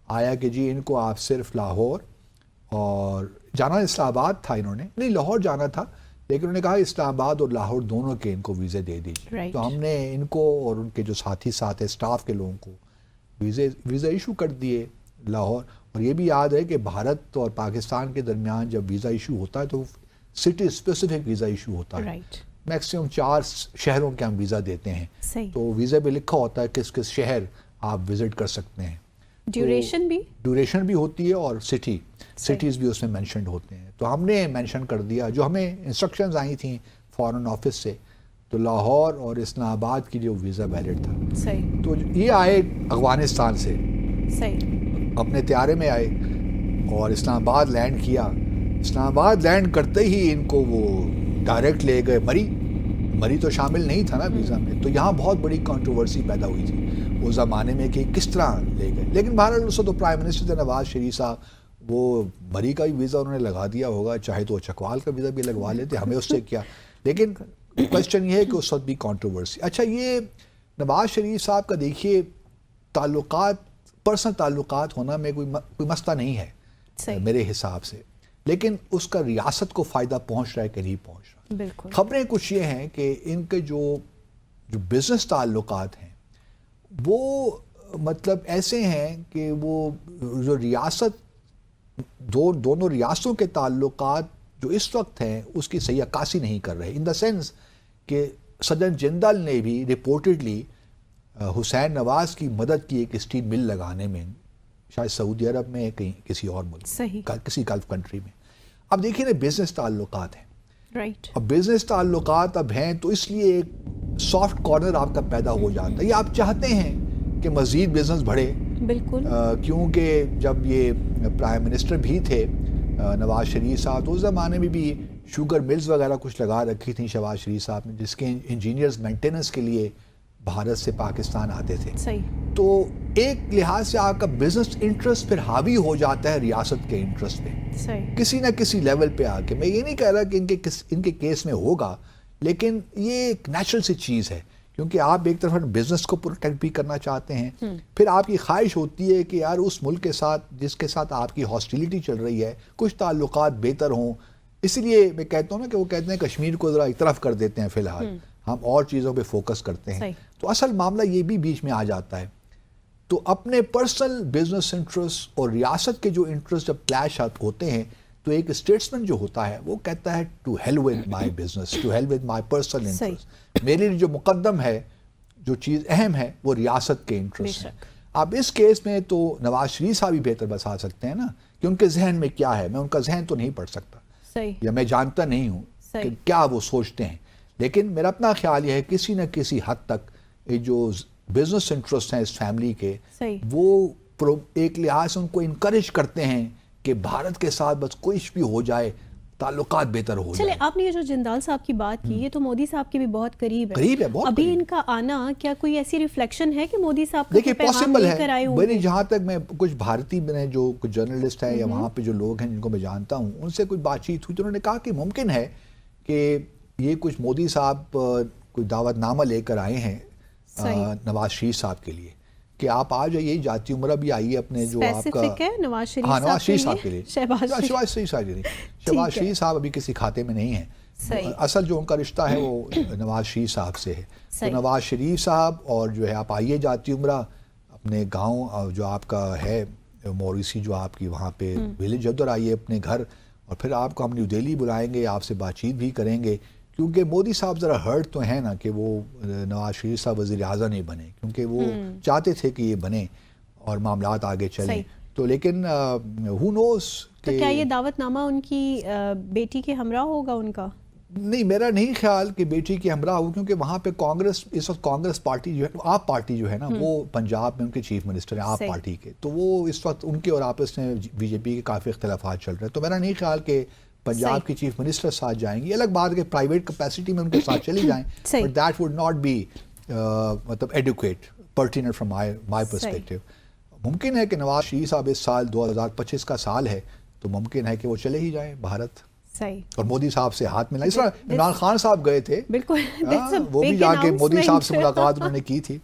آیا کہ جی ان کو آپ صرف لاہور، اور جانا اسلام آباد تھا، انہوں نے نہیں لاہور جانا تھا، لیکن انہوں نے کہا اسلام آباد اور لاہور دونوں کے ان کو ویزے دے دیجیے. تو ہم نے ان کو اور ان کے جو ساتھی ساتھ اسٹاف کے لوگوں کو ویزا ایشو کر دیے لاہور. اور یہ بھی یاد ہے کہ بھارت اور پاکستان کے درمیان جب ویزا ایشو ہوتا ہے تو سٹی اسپیسیفک ویزا ایشو ہوتا ہے. میکسیمم 4 شہروں کے ہم ویزا دیتے ہیں. تو ویزا پہ لکھا ہوتا ہے کس کس شہر آپ وزٹ کر سکتے ہیں. ڈیوریشن بھی ہوتی ہے، اور سٹیز بھی اس میں مینشنڈ ہوتے ہیں. تو ہم نے مینشن کر دیا جو ہمیں انسٹرکشنز آئی تھیں فارن آفس سے، تو لاہور اور اسلام آباد کے لیے ویزا ویلڈ تھا. تو یہ آئے افغانستان سے، اپنے طیارے میں آئے اور اسلام آباد لینڈ کیا. اسلام آباد لینڈ کرتے ہی ان کو وہ ڈائریکٹ لے گئے مری تو شامل نہیں تھا نا ویزا میں. تو یہاں بہت بڑی کنٹروورسی پیدا ہوئی تھی اس زمانے میں کہ کس طرح لے گئے. لیکن بہرحال اس تو پرائم منسٹر تھے نواز شریف صاحب، وہ مری کا بھی ویزا انہوں نے لگا دیا ہوگا، چاہے تو چکوال کا ویزا بھی لگوا لیتے، ہمیں اس سے کیا. لیکن کوشچن یہ ہے کہ اس وقت بھی کنٹروورسی. اچھا یہ نواز شریف صاحب کا دیکھیے تعلقات، پرسنل تعلقات ہونا میں کوئی مسئلہ نہیں ہے میرے حساب سے، لیکن اس کا ریاست کو فائدہ پہنچ رہا ہے کہ نہیں پہنچ رہا. بالکل. خبریں کچھ یہ ہیں کہ ان کے جو بزنس تعلقات ہیں وہ مطلب ایسے ہیں کہ وہ جو ریاست دونوں ریاستوں کے تعلقات جو اس وقت ہیں اس کی صحیح عکاسی نہیں کر رہے، ان دا سینس کہ صدر جندل نے بھی رپورٹڈلی حسین نواز کی مدد کی ایک اسٹیل مل لگانے میں، شاید سعودی عرب میں کہیں کسی اور ملک، کسی گلف کنٹری میں. اب دیکھیے نا بزنس تعلقات ہیں، رائٹ. اب بزنس تعلقات اب ہیں تو اس لیے ایک سافٹ کارنر آپ کا پیدا ہو جاتا ہے، یا آپ چاہتے ہیں کہ مزید بزنس بڑھے. بالکل. کیونکہ جب یہ پرائم منسٹر بھی تھے نواز شریف صاحب تو اس زمانے میں بھی شوگر ملز وغیرہ کچھ لگا رکھی تھیں شہباز شریف صاحب نے، جس کے انجینئرز مینٹیننس کے لیے بھارت سے پاکستان آتے تھے. صحیح. تو ایک لحاظ سے آپ کا بزنس انٹرسٹ پھر حاوی ہو جاتا ہے ریاست کے انٹرسٹ پہ. صحیح. کسی نہ کسی لیول پہ آ کے، میں یہ نہیں کہہ رہا کہ ان کے کیس میں ہوگا، لیکن یہ ایک نیچرل سی چیز ہے، کیونکہ آپ ایک طرف بزنس کو پروٹیکٹ بھی کرنا چاہتے ہیں، پھر آپ کی خواہش ہوتی ہے کہ یار اس ملک کے ساتھ جس کے ساتھ آپ کی ہاسٹیلیٹی چل رہی ہے کچھ تعلقات بہتر ہوں. اس لیے میں کہتا ہوں نا کہ وہ کہتے ہیں کشمیر کو ذرا ایک طرف کر دیتے ہیں، فی الحال ہم اور چیزوں پہ فوکس کرتے ہیں. تو اصل معاملہ یہ بھی بیچ میں آ جاتا ہے. تو اپنے پرسنل بزنس انٹرسٹ اور ریاست کے جو انٹرسٹ جب کلیش ہوتے ہیں تو ایک اسٹیٹسمین جو ہوتا ہے وہ کہتا ہے to hell with my business, to hell with my personal interest. میرے لیے جو مقدم ہے، جو چیز اہم ہے وہ ریاست کے انٹرسٹ ہیں. اب اس کیس میں تو نواز شریف صاحب بھی بہتر بتا سکتے ہیں نا کہ ان کے ذہن میں کیا ہے. میں ان کا ذہن تو نہیں پڑھ سکتا یا میں جانتا نہیں ہوں کہ کیا وہ سوچتے ہیں، لیکن میرا اپنا خیال یہ ہے کسی نہ کسی حد تک یہ جو بزنس انٹرسٹ ہیں اس فیملی کے وہ ایک لحاظ سے ان کو انکریج کرتے ہیں کہ بھارت کے ساتھ بس کچھ بھی ہو جائے تعلقات بہتر ہو جائے. چلے آپ نے یہ جو جندال صاحب کی بات کی، یہ تو مودی صاحب کے بھی بہت قریب ہے. بہت ابھی قریب. ان کا آنا کیا کوئی ایسی ریفلیکشن ہے کہ مودی صاحب دیکھیے پاسبل ہے. میری جہاں تک میں کچھ بھارتی میں جو کچھ جرنلسٹ ہیں یا وہاں پہ جو لوگ ہیں جن کو میں جانتا ہوں ان سے کچھ بات چیت ہوئی تو انہوں نے کہا کہ ممکن ہے کہ یہ کچھ مودی صاحب کوئی دعوت نامہ لے کر آئے ہیں نواز شریف صاحب کے لیے کہ آپ آ جائیے، جاتی عمرہ بھی آئیے اپنے جو آپ کا نواز شریف صاحب کے لیے. شہباز شریف صاحب ابھی کسی کھاتے میں نہیں ہیں. اصل جو ان کا رشتہ ہے وہ نواز شریف صاحب سے ہے. تو نواز شریف صاحب اور جو ہے آپ آئیے جاتی عمرہ اپنے گاؤں جو آپ کا ہے موریسی جو آپ کی وہاں پہ ولیج، ادھر آئیے اپنے گھر، اور پھر آپ کو ہم نیو دہلی بلائیں گے، آپ سے بات چیت بھی کریں گے. کیونکہ مودی صاحب ذرا ہرٹ تو ہے نا کہ وہ نواز شریف صاحب وزیر اعظم نہیں بنے، کیونکہ وہ چاہتے تھے کہ یہ بنے اور معاملات آگے چلیں. تو لیکن who knows تو کیا یہ دعوت نامہ ان کی بیٹی کے ہمراہ ہوگا ان کا؟ نہیں، میرا نہیں خیال کہ بیٹی کے ہمراہ ہو، کیونکہ وہاں پہ کانگریس اس وقت کانگریس پارٹی جو ہے، آپ پارٹی جو ہے نا وہ پنجاب میں ان کے چیف منسٹر ہیں آپ پارٹی کے، تو وہ اس وقت ان کے اور آپس میں بی جے پی کے کافی اختلافات چل رہے ہیں. تو میرا نہیں خیال کہ پنجاب کی چیف منسٹر ساتھ جائیں گی. الگ بات ہے کہ پرائیویٹ کیپیسٹی میں ان کے ساتھ چلی جائیں، but that would not be مطلب advocate pertinent from my perspective. ممکن ہے کہ نواز شریف صاحب اس سال 2025 کا سال ہے تو ممکن ہے کہ وہ چلے ہی جائیں بھارت اور مودی صاحب سے ہاتھ ملائیں. اس طرح عمران خان صاحب گئے تھے، بالکل وہ بھی جا کے مودی صاحب سے ملاقات انہوں نے کی تھی.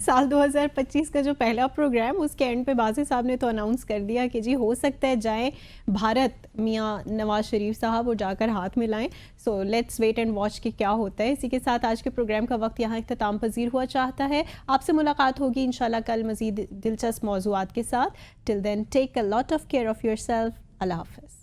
سال 2025 کا جو پہلا پروگرام اس کے اینڈ پہ بازی صاحب نے تو اناؤنس کر دیا کہ جی ہو سکتا ہے جائیں بھارت میاں نواز شریف صاحب اور جا کر ہاتھ ملائیں. So let's wait and watch کہ کیا ہوتا ہے. اسی کے ساتھ آج کے پروگرام کا وقت یہاں اختتام پذیر ہوا چاہتا ہے. آپ سے ملاقات ہوگی انشاءاللہ کل مزید دلچسپ موضوعات کے ساتھ. Till then take a lot of care of yourself. اللہ حافظ.